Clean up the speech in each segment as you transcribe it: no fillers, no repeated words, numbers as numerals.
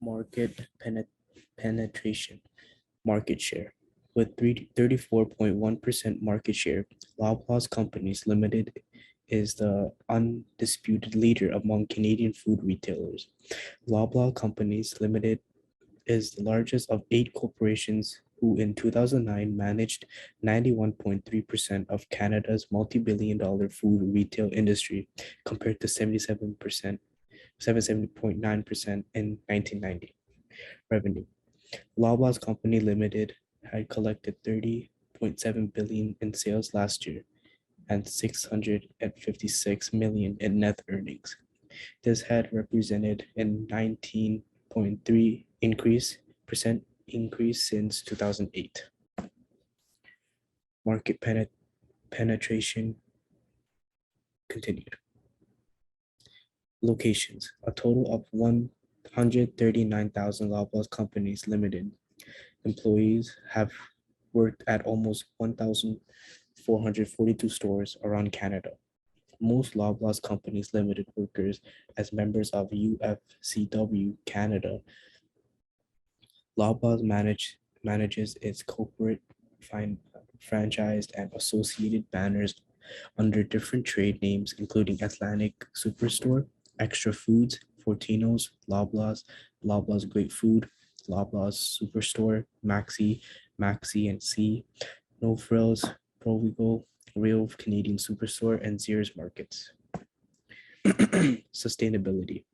market penetration, market share. With 34.1% market share, Loblaws Companies Limited is the undisputed leader among Canadian food retailers. Loblaw Companies Limited is the largest of 8 corporations who in 2009 managed 91.3% of Canada's multi-billion-dollar food retail industry compared to 77.9% in 1990 revenue. Loblaws Company Limited had collected 30.7 billion in sales last year and 656 million in net earnings. This had represented a 19.3% increase since 2008. Market penetration continued. Locations: a total of 139,000 Loblaws Companies Limited employees have worked at almost 1,442 stores around Canada. Most Loblaws Companies Limited workers as members of UFCW Canada. Loblaws manages its corporate, franchised, and associated banners under different trade names, including Atlantic Superstore, Extra Foods, Fortino's, Loblaws, Loblaws Great Food, Loblaws Superstore, Maxi and C, No Frills, Provigo, Real Canadian Superstore, and Sears Markets. Sustainability.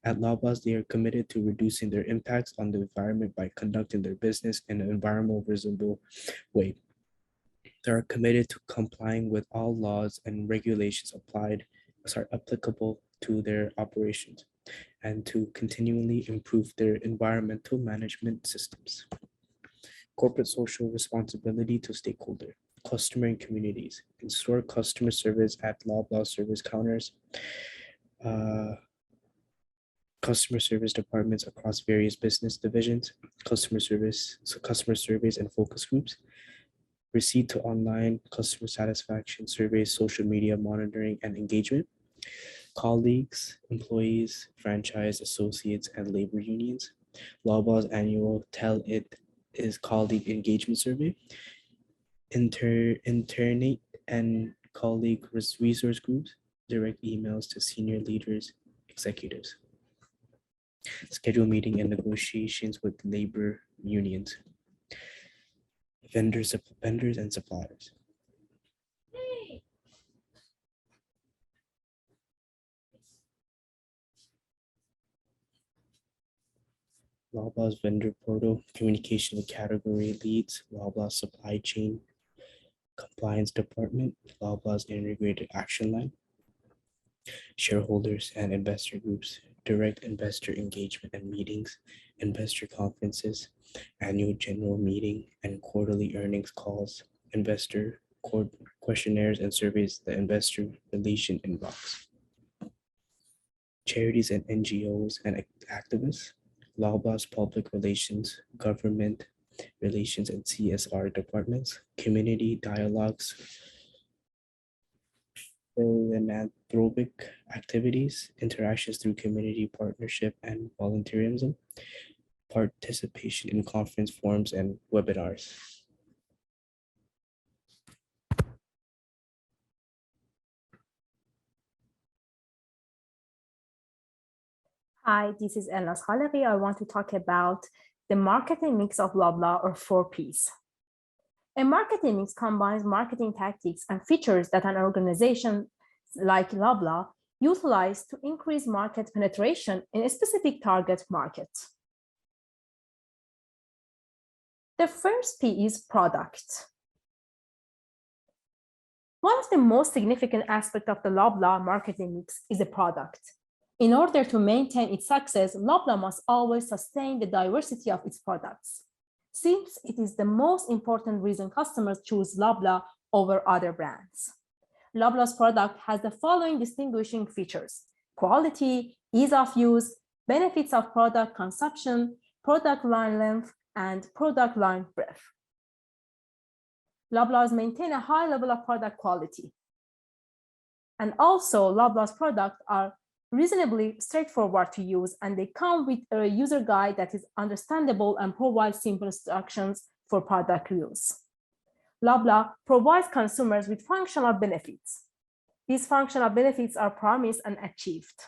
At Loblaws, they are committed to reducing their impacts on the environment by conducting their business in an environmental reasonable way. They are committed to complying with all laws and regulations applicable to their operations and to continually improve their environmental management systems. Corporate social responsibility to stakeholder, customer and communities, in-store customer service at Loblaws service counters, customer service departments across various business divisions, customer surveys and focus groups, receipt to online customer satisfaction surveys, social media monitoring and engagement, colleagues, employees, franchise associates, and labor unions, Loblaws annual Tell It Is colleague engagement survey, internate and colleague resource groups, direct emails to senior leaders, executives, schedule meeting and negotiations with labor unions, vendors and suppliers. Loblaws vendor portal, communication with category leads, Loblaws supply chain compliance department, Loblaws integrated action line, shareholders and investor groups, direct investor engagement and meetings, investor conferences, annual general meeting and quarterly earnings calls, investor questionnaires and surveys, the investor relation inbox. Charities and NGOs and activists, Loblaws public relations, government relations and CSR departments, community dialogues, philanthropic activities, interactions through community partnership and volunteerism, participation in conference forums and webinars. Hi, this is Elna Schaleri. I want to talk about the marketing mix of Loblaw, or 4Ps. A marketing mix combines marketing tactics and features that an organization like Loblaw utilize to increase market penetration in a specific target market. The first P is product. One of the most significant aspects of the Loblaw marketing mix is the product. In order to maintain its success, Loblaw must always sustain the diversity of its products, since it is the most important reason customers choose Loblaw over other brands. Loblaw's product has the following distinguishing features: quality, ease of use, benefits of product consumption, product line length, and product line breadth. Loblaws maintain a high level of product quality. And also, Loblaw's products are reasonably straightforward to use, and they come with a user guide that is understandable and provides simple instructions for product use. Loblaw provides consumers with functional benefits. These functional benefits are promised and achieved.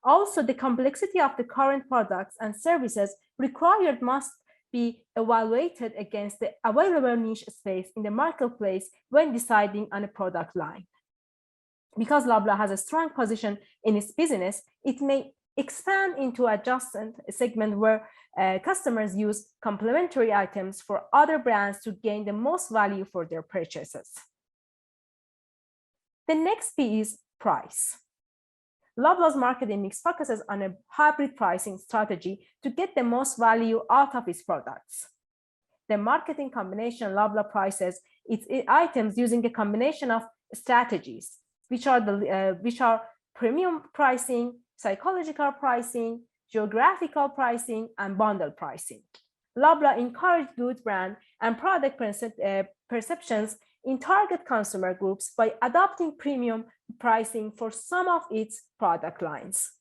Also, the complexity of the current products and services required must be evaluated against the available niche space in the marketplace when deciding on a product line. Because Loblaw has a strong position in its business, it may expand into adjacent segment where customers use complementary items for other brands to gain the most value for their purchases. The next P is price. Loblaw's marketing mix focuses on a hybrid pricing strategy to get the most value out of its products. The marketing combination Loblaw prices its items using a combination of strategies, which are premium pricing, psychological pricing, geographical pricing, and bundle pricing. Loblaw encourages good brand and product perceptions in target consumer groups by adopting premium pricing for some of its product lines.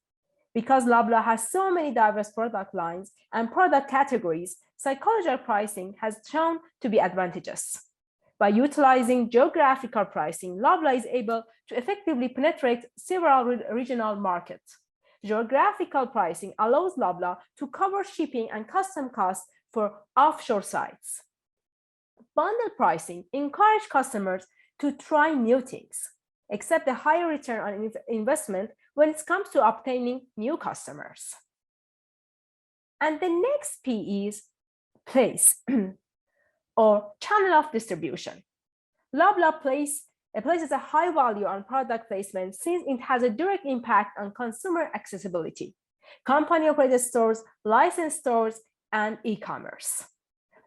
Because Loblaw has so many diverse product lines and product categories, psychological pricing has shown to be advantageous. By utilizing geographical pricing, Loblaw is able to effectively penetrate several regional markets. Geographical pricing allows Loblaw to cover shipping and custom costs for offshore sites. Bundle pricing encourages customers to try new things, accept a higher return on investment when it comes to obtaining new customers. And the next P is place or channel of distribution. Loblaw places a high value on product placement since it has a direct impact on consumer accessibility. Company-operated stores, licensed stores, and e-commerce.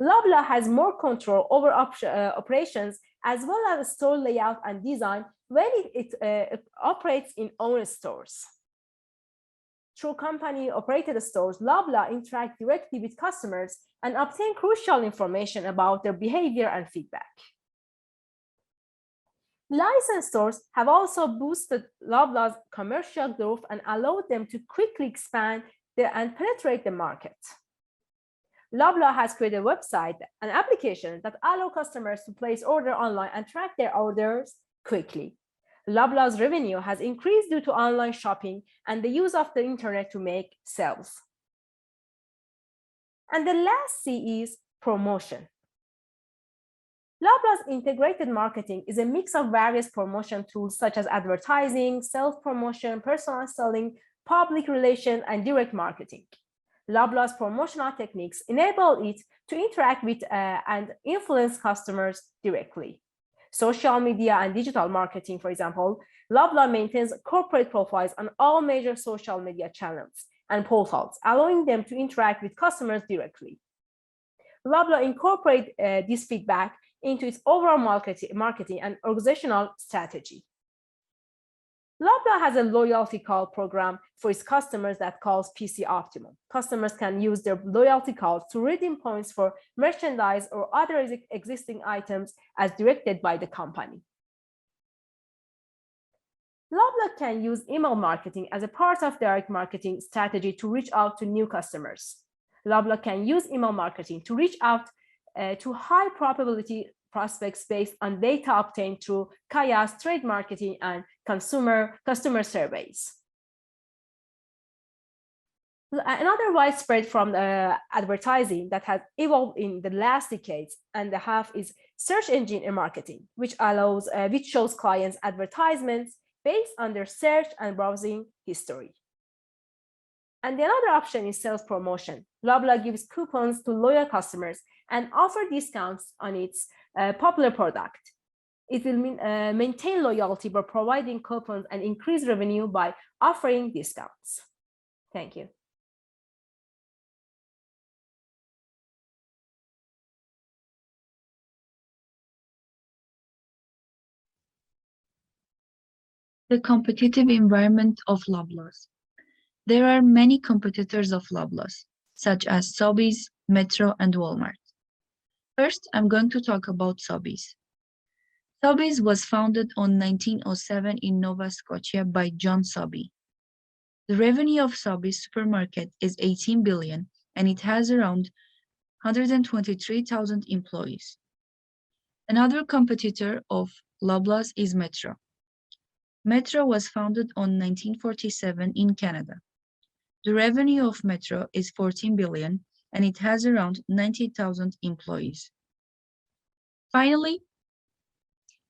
Loblaw has more control over operations as well as store layout and design when it operates in own stores. Through company-operated stores, Loblaw interacts directly with customers and obtain crucial information about their behavior and feedback. Licensed stores have also boosted Loblaw's commercial growth and allowed them to quickly expand and penetrate the market. Loblaw has created a website and application that allow customers to place orders online and track their orders quickly. Loblaw's revenue has increased due to online shopping and the use of the internet to make sales. And the last C is promotion. Loblaw's integrated marketing is a mix of various promotion tools such as advertising, self-promotion, personal selling, public relations, and direct marketing. Loblaw's promotional techniques enable it to interact with and influence customers directly. Social media and digital marketing, for example, Loblaw maintains corporate profiles on all major social media channels and portals, allowing them to interact with customers directly. Loblaw incorporates this feedback into its overall marketing and organizational strategy. Loblaw has a loyalty card program for its customers that calls PC Optimum. Customers can use their loyalty cards to redeem points for merchandise or other existing items as directed by the company. Loblaw can use email marketing as a part of direct marketing strategy to reach out to new customers. Loblaw can use email marketing to reach out to high probability prospects based on data obtained through KIAS, trade marketing, and customer surveys. Another widespread from advertising that has evolved in the last decades and a half is search engine marketing, which shows clients advertisements based on their search and browsing history. And the other option is sales promotion. Loblaw gives coupons to loyal customers and offer discounts on its popular product. It will maintain loyalty by providing coupons and increase revenue by offering discounts. Thank you. The competitive environment of Loblaws. There are many competitors of Loblaws, such as Sobeys, Metro, and Walmart. First, I'm going to talk about Sobeys. Sobeys was founded in 1907 in Nova Scotia by John Sobey. The revenue of Sobeys supermarket is 18 billion and it has around 123,000 employees. Another competitor of Loblaws is Metro. Metro was founded on 1947 in Canada. The revenue of Metro is 14 billion and it has around 90,000 employees. Finally,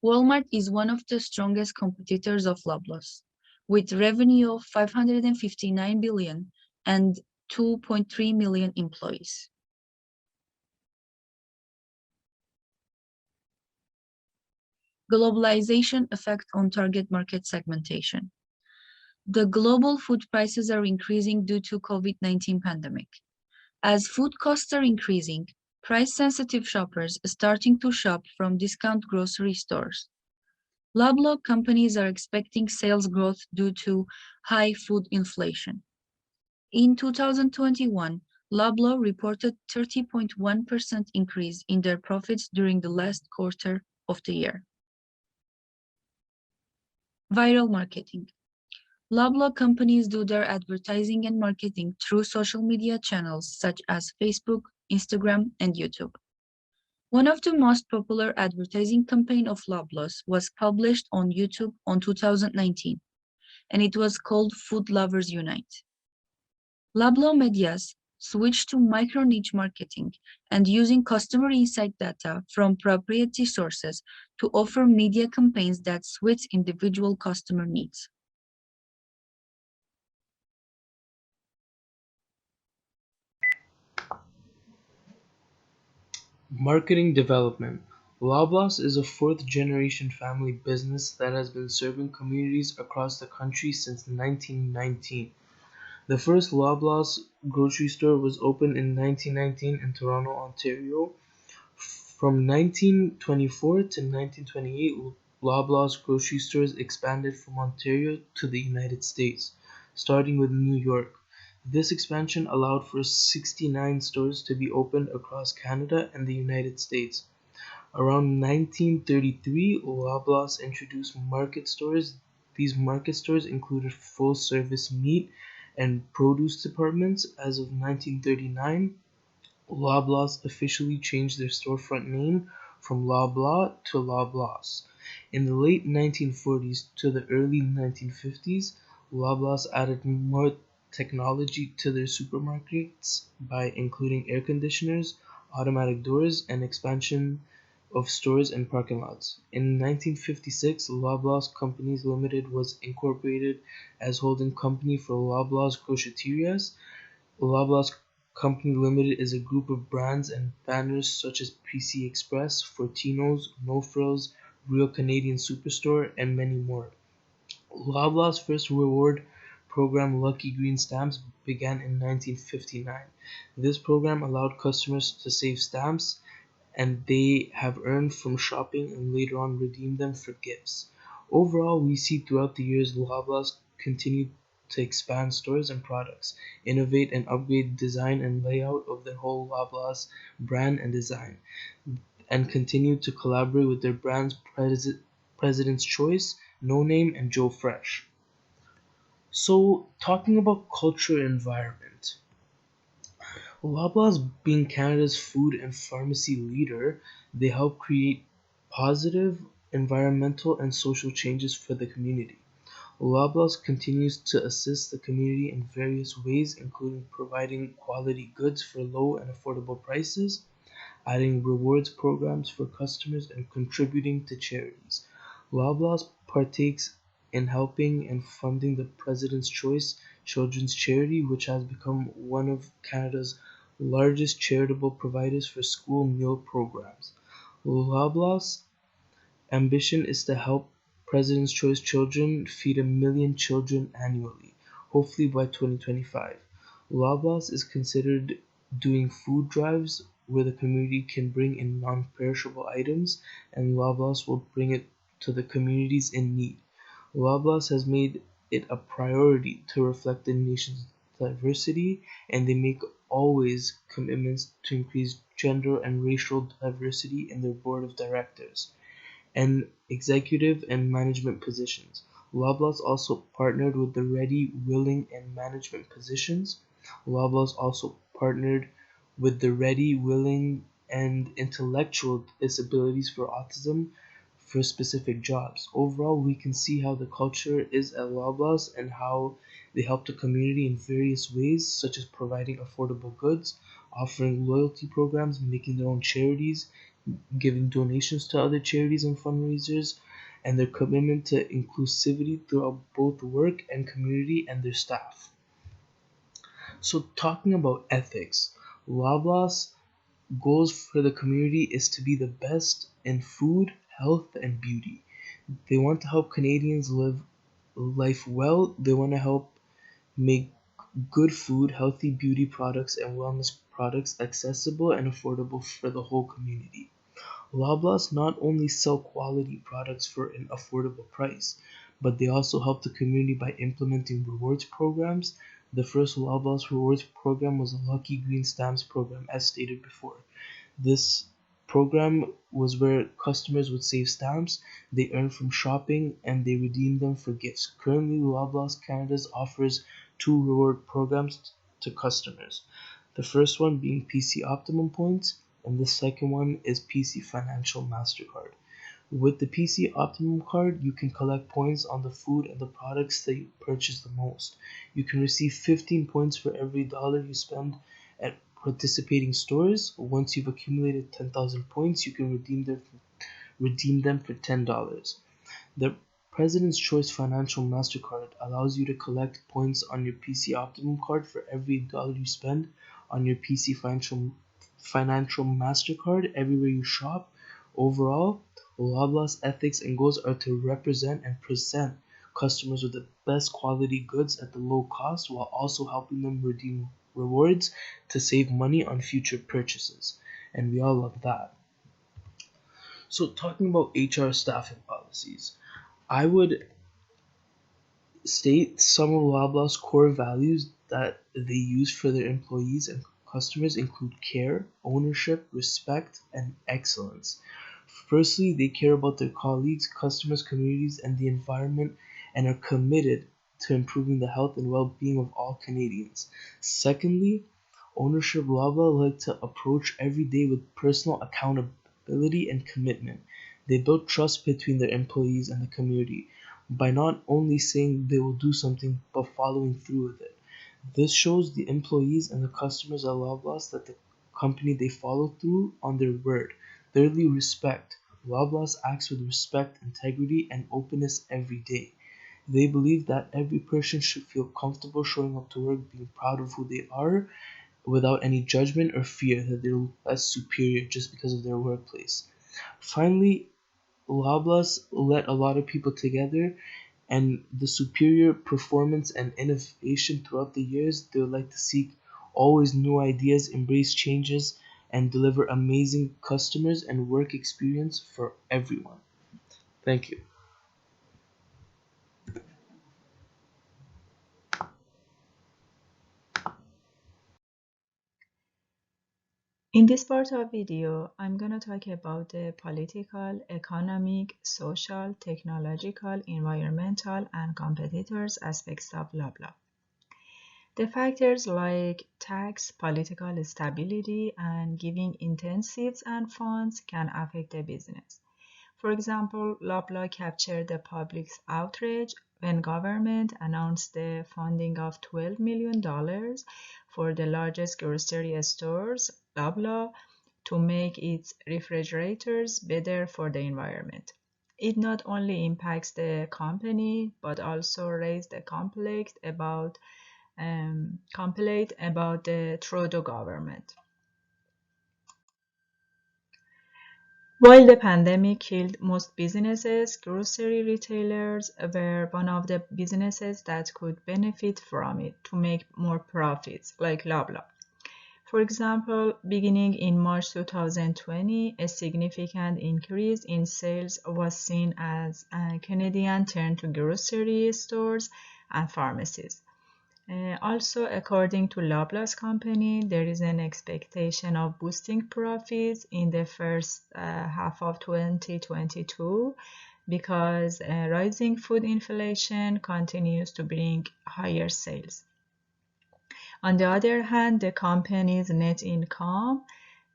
Walmart is one of the strongest competitors of Loblaws, with revenue of 559 billion and 2.3 million employees. Globalization effect on target market segmentation. The global food prices are increasing due to COVID-19 pandemic. As food costs are increasing, price-sensitive shoppers are starting to shop from discount grocery stores. Loblaw companies are expecting sales growth due to high food inflation. In 2021, Loblaw reported 30.1% increase in their profits during the last quarter of the year. Viral marketing. Loblaw companies do their advertising and marketing through social media channels such as Facebook, Instagram, and YouTube. One of the most popular advertising campaign of Loblaws was published on YouTube in 2019, and it was called Food Lovers Unite. Loblaw Medias switched to micro-niche marketing and using customer insight data from proprietary sources to offer media campaigns that suit individual customer needs. Marketing development. Loblaws is a fourth-generation family business that has been serving communities across the country since 1919. The first Loblaws grocery store was opened in 1919 in Toronto, Ontario. From 1924 to 1928, Loblaws grocery stores expanded from Ontario to the United States, starting with New York. This expansion allowed for 69 stores to be opened across Canada and the United States. Around 1933, Loblaws introduced market stores. These market stores included full-service meat and produce departments. As of 1939, Loblaws officially changed their storefront name from Loblaw to Loblaws. In the late 1940s to the early 1950s, Loblaws added more technology to their supermarkets by including air conditioners, automatic doors, and expansion of stores and parking lots. In 1956, Loblaws Companies Limited was incorporated as holding company for Loblaws Groceries. Loblaws Company Limited is a group of brands and banners such as PC Express, Fortinos, No Frills, Real Canadian Superstore, and many more. Loblaws' first reward program, Lucky Green Stamps, began in 1959. This program allowed customers to save stamps and they have earned from shopping and later on redeem them for gifts. Overall, we see throughout the years Loblaws continue to expand stores and products, innovate and upgrade design and layout of their whole Loblaws brand and design, and continue to collaborate with their brands President's Choice, No Name, and Joe Fresh. So, talking about culture and environment. Loblaws being Canada's food and pharmacy leader, they help create positive environmental and social changes for the community. Loblaws continues to assist the community in various ways, including providing quality goods for low and affordable prices, adding rewards programs for customers, and contributing to charities. Loblaws partakes in helping and funding the President's Choice Children's Charity, which has become one of Canada's largest charitable providers for school meal programs. Loblaws' ambition is to help President's Choice children feed 1 million children annually, hopefully by 2025. Loblaws is considered doing food drives where the community can bring in non-perishable items, and Loblaws will bring it to the communities in need. Loblaws has made it a priority to reflect the nation's diversity, and they make always commitments to increase gender and racial diversity in their board of directors and executive and management positions. Loblaws also partnered with the ready, willing, and management positions. Loblaws also partnered with the ready, willing, and intellectual disabilities for autism for specific jobs. Overall, we can see how the culture is at Loblaws and how they help the community in various ways, such as providing affordable goods, offering loyalty programs, making their own charities, giving donations to other charities and fundraisers, and their commitment to inclusivity throughout both work and community and their staff. So, talking about ethics, Loblaws' goals for the community is to be the best in food, health, and beauty. They want to help Canadians live life well. They want to help make good food, healthy beauty products, and wellness products accessible and affordable for the whole community. Loblaws not only sell quality products for an affordable price, but they also help the community by implementing rewards programs. The first Loblaws rewards program was a Lucky Green Stamps program, as stated before. This program was where customers would save stamps they earned from shopping and they redeemed them for gifts. Currently, Loblaws Canada offers two reward programs to customers. The first one being PC Optimum Points, and the second one is PC Financial MasterCard. With the PC Optimum card, you can collect points on the food and the products that you purchase the most. You can receive 15 points for every dollar you spend at participating stores. Once you've accumulated 10,000 points, you can redeem them for $10. The President's Choice Financial MasterCard allows you to collect points on your PC Optimum card for every dollar you spend on your PC Financial MasterCard everywhere you shop. Overall, Loblaws' ethics and goals are to represent and present customers with the best quality goods at the low cost while also helping them redeem rewards to save money on future purchases. And we all love that. So, talking about HR staffing policies, I would state some of Loblaws' core values that they use for their employees and customers include care, ownership, respect, and excellence. Firstly, they care about their colleagues, customers, communities, and the environment and are committed to improving the health and well-being of all Canadians. Secondly, ownership Loblaw like to approach every day with personal accountability and commitment. They build trust between their employees and the community by not only saying they will do something but following through with it. This shows the employees and the customers at Loblaws that the company they follow through on their word. Thirdly, respect. Loblaws acts with respect, integrity, and openness every day. They believe that every person should feel comfortable showing up to work, being proud of who they are, without any judgment or fear that they're less superior just because of their workplace. Finally, Loblaws let a lot of people together, and the superior performance and innovation throughout the years. They would like to seek always new ideas, embrace changes, and deliver amazing customers and work experience for everyone. Thank you. In this part of video, I'm going to talk about the political, economic, social, technological, environmental, and competitors aspects of Loblaw. The factors like tax, political stability, and giving incentives and funds can affect the business. For example, Loblaw captured the public's outrage when government announced the funding of $12 million for the largest grocery stores, Loblaw, to make its refrigerators better for the environment. It not only impacts the company, but also raised the complaint about the Trudeau government. While the pandemic killed most businesses, grocery retailers were one of the businesses that could benefit from it to make more profits, like Loblaw. For example, beginning in March 2020, a significant increase in sales was seen as Canadians turned to grocery stores and pharmacies. Also, according to Loblaw's company, there is an expectation of boosting profits in the first half of 2022 because rising food inflation continues to bring higher sales. On the other hand, the company's net income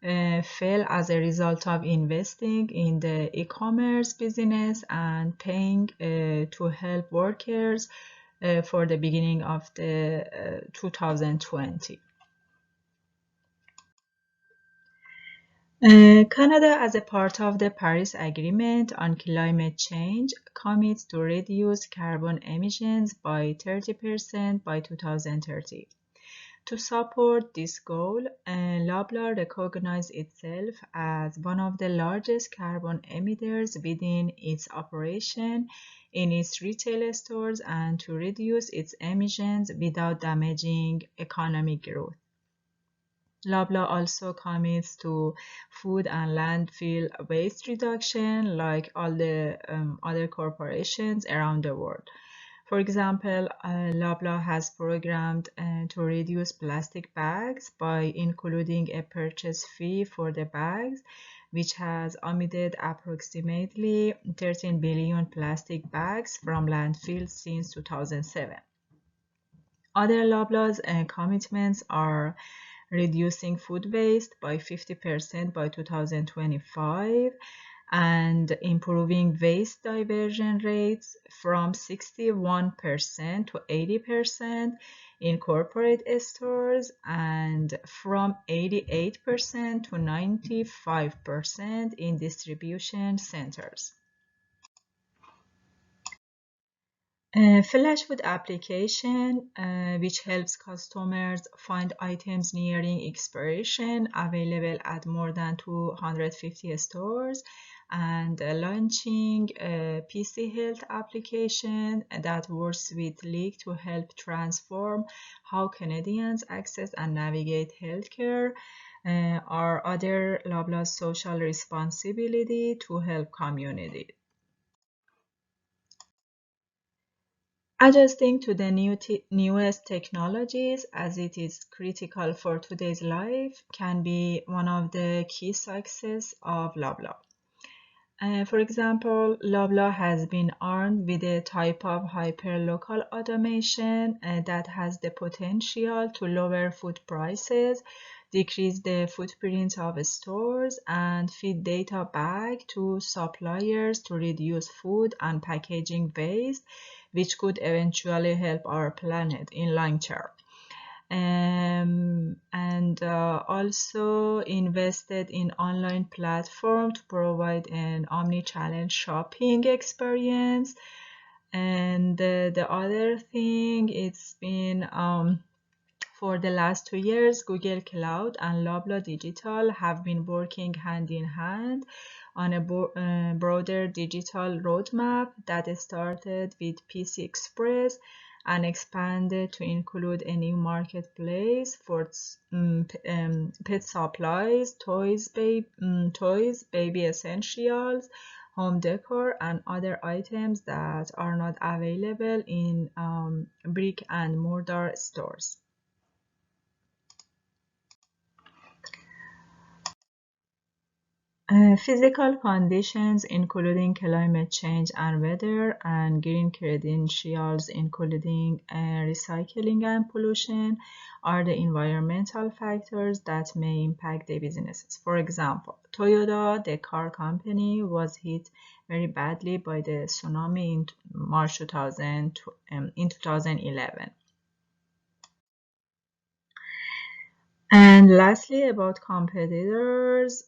fell as a result of investing in the e-commerce business and paying to help workers for the beginning of the 2020. Canada, as a part of the Paris Agreement on Climate Change, commits to reduce carbon emissions by 30% by 2030. To support this goal, Loblaw recognized itself as one of the largest carbon emitters within its operation in its retail stores and to reduce its emissions without damaging economic growth. Loblaw also commits to food and landfill waste reduction like all the other corporations around the world. For example, Loblaw has programmed to reduce plastic bags by including a purchase fee for the bags, which has omitted approximately 13 billion plastic bags from landfills since 2007. Other Loblaw's commitments are reducing food waste by 50% by 2025, and improving waste diversion rates from 61% to 80% in corporate stores and from 88% to 95% in distribution centers. Flashfood application, which helps customers find items nearing expiration, available at more than 250 stores, and launching a PC Health application that works with League to help transform how Canadians access and navigate healthcare, are other Loblaw's social responsibility to help community. Adjusting to the newest technologies as it is critical for today's life can be one of the key success of Loblaw. For example, Loblaw has been armed with a type of hyperlocal automation that has the potential to lower food prices, decrease the footprint of stores, and feed data back to suppliers to reduce food and packaging waste, which could eventually help our planet in long term. And also invested in online platform to provide an omni-channel shopping experience. And the other thing, it's been for the last 2 years, Google Cloud and Loblaw Digital have been working hand in hand on a broader digital roadmap that started with PC Express and expanded to include a new marketplace for pet supplies, toys, baby essentials, home decor, and other items that are not available in brick and mortar stores. Physical conditions, including climate change and weather, and green credentials, including recycling and pollution, are the environmental factors that may impact the businesses. For example, Toyota, the car company, was hit very badly by the tsunami in March 2011. And lastly, about competitors.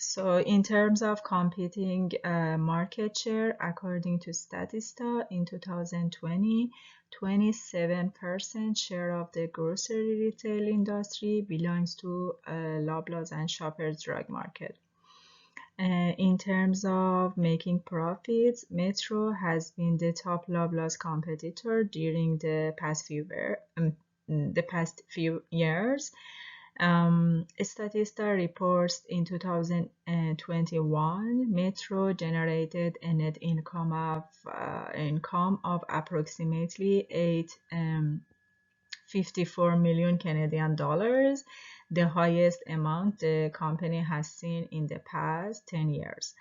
So in terms of competing market share, according to Statista, in 2020, 27% share of the grocery retail industry belongs to Loblaws and Shoppers Drug Market. In terms of making profits, Metro has been the top Loblaws competitor during the past few years. Statista reports in 2021, Metro generated a net income of approximately 854 million Canadian dollars, the highest amount the company has seen in the past 10 years.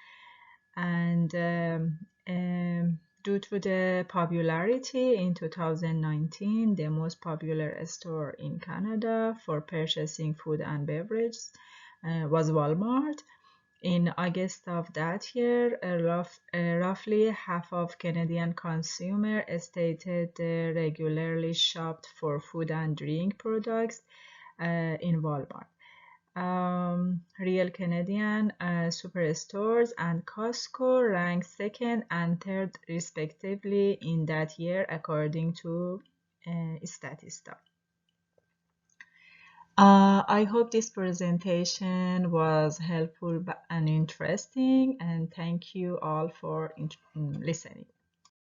And due to the popularity in 2019, the most popular store in Canada for purchasing food and beverages was Walmart. In August of that year, roughly half of Canadian consumers stated they regularly shopped for food and drink products in Walmart. Real Canadian superstores and Costco ranked second and third respectively in that year according to Statista. I hope this presentation was helpful and interesting, and thank you all for listening.